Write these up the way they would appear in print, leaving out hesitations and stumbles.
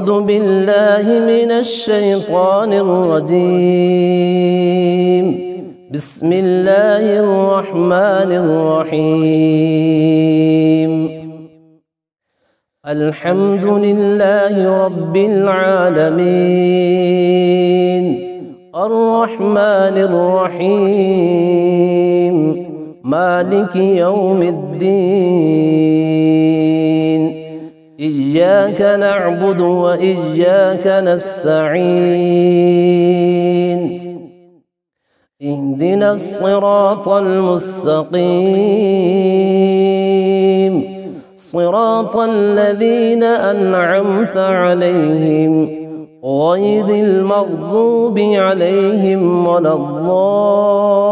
أعوذ بالله من الشيطان الرجيم. بسم الله الرحمن الرحيم. الحمد لله رب العالمين، الرحمن الرحيم، مالك يوم الدين. إياك نعبد وإياك نستعين. اهدنا الصراط المستقيم، صراط الذين أنعمت عليهم غير المغضوب عليهم ولا الضالين.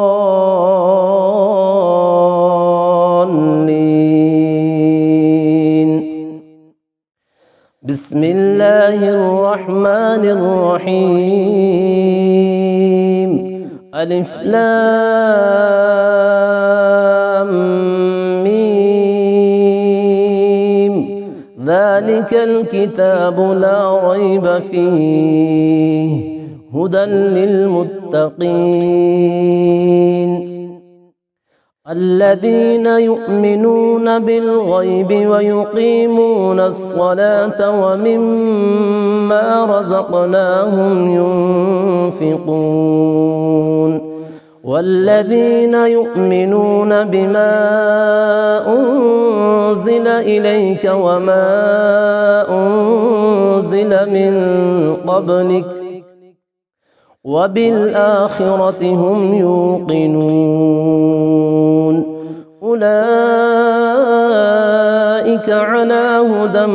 بسم الله الرحمن الرحيم. ألف لام ميم. ذلك الكتاب لا ريب فيه هدى للمتقين الذين يؤمنون بالغيب ويقيمون الصلاة ومما رزقناهم ينفقون والذين يؤمنون بما أنزل إليك وما أنزل من قبلك وبالآخرة هم يوقنون. أولئك على هدى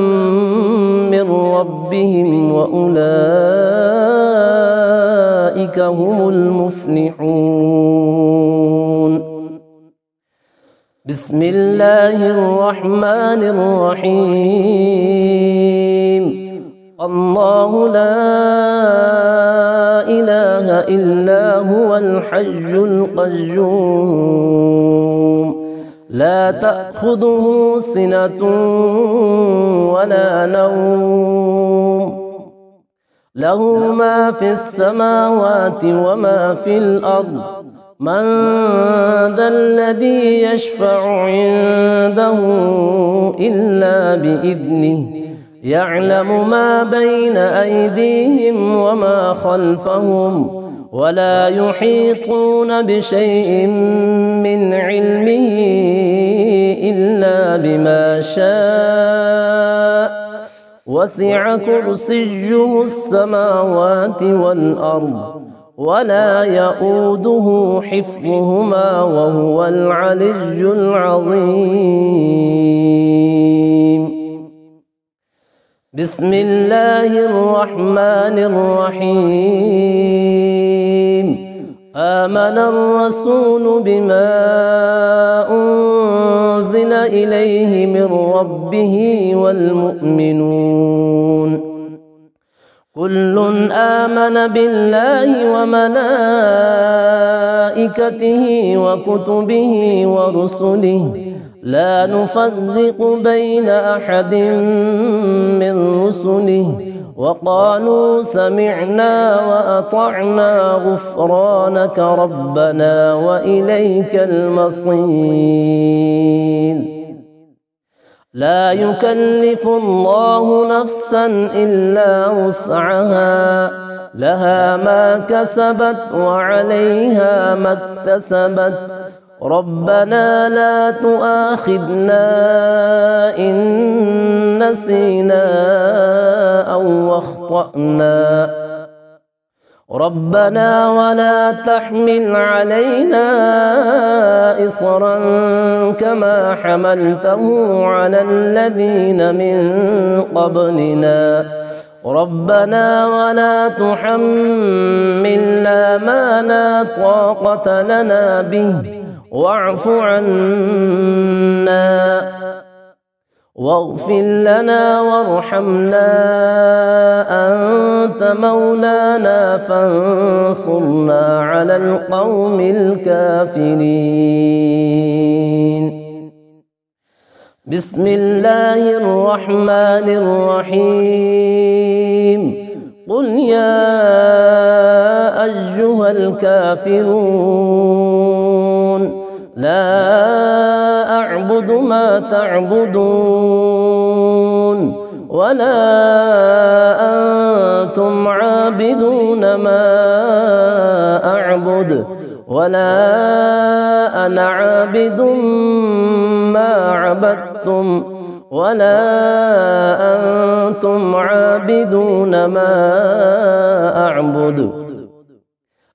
من ربهم وأولئك هم المفلحون. بسم الله الرحمن الرحيم. الله لا إله إلا هو الحي القيوم لا تأخذه سنة ولا نوم له ما في السماوات وما في الأرض. من ذا الذي يشفع عنده إلا بإذنه يعلم ما بين أيديهم وما خلفهم ولا يحيطون بشيء من علمه إلا بما شاء وسع كرسيه السماوات والأرض ولا يؤوده حفظهما وهو العلي العظيم. بسم الله الرحمن الرحيم. آمن الرسول بما أنزل إليه من ربه والمؤمنون كل آمن بالله وملائكته وكتبه ورسله لا نفرق بين أحد من رسله وقالوا سمعنا وأطعنا غفرانك ربنا وإليك المصير. لا يكلف الله نفسا إلا وسعها لها ما كسبت وعليها ما اكتسبت. ربنا لا تؤاخذنا إن نسينا أو أخطأنا. ربنا ولا تحمل علينا إصرا كما حملته على الذين من قبلنا. ربنا ولا تحملنا ما لا طاقة لنا به واعف عنا واغفر لنا وارحمنا أنت مولانا فانصرنا على القوم الكافرين. بسم الله الرحمن الرحيم قل يا أيها الكافرون لا أعبد ما تعبدون ولا أنتم عابدون ما أعبد ولا أنا عابد ما عبدتم ولا أنتم عابدون ما أعبد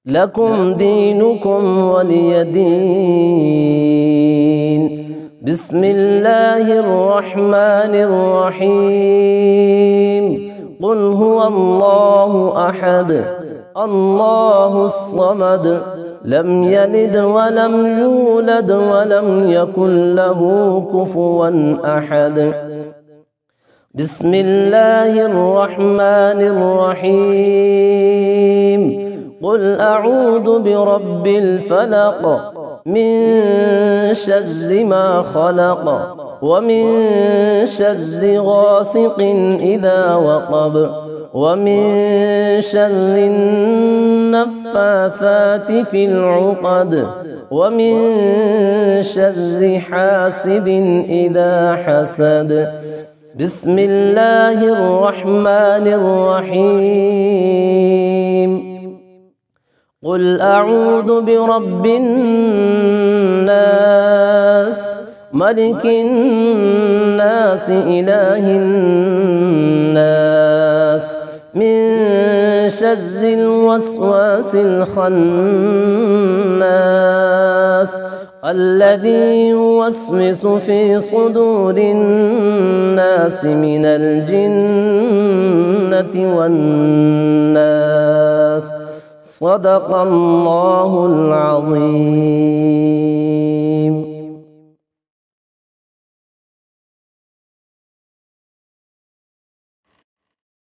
لكم دينكم ولي دين. بسم الله الرحمن الرحيم قل هو الله أحد الله الصمد لم يلد ولم يولد ولم يكن له كفوا أحد. بسم الله الرحمن الرحيم قل أعوذ برب الفلق من شر ما خلق ومن شر غاسق إذا وقب ومن شر النفاثات في العقد ومن شر حاسد إذا حسد. بسم الله الرحمن الرحيم قل أعوذ برب الناس ملك الناس إله الناس من شر الوسواس الخناس الذي يوسوس في صدور الناس من الجنة والناس. صدق الله العظيم.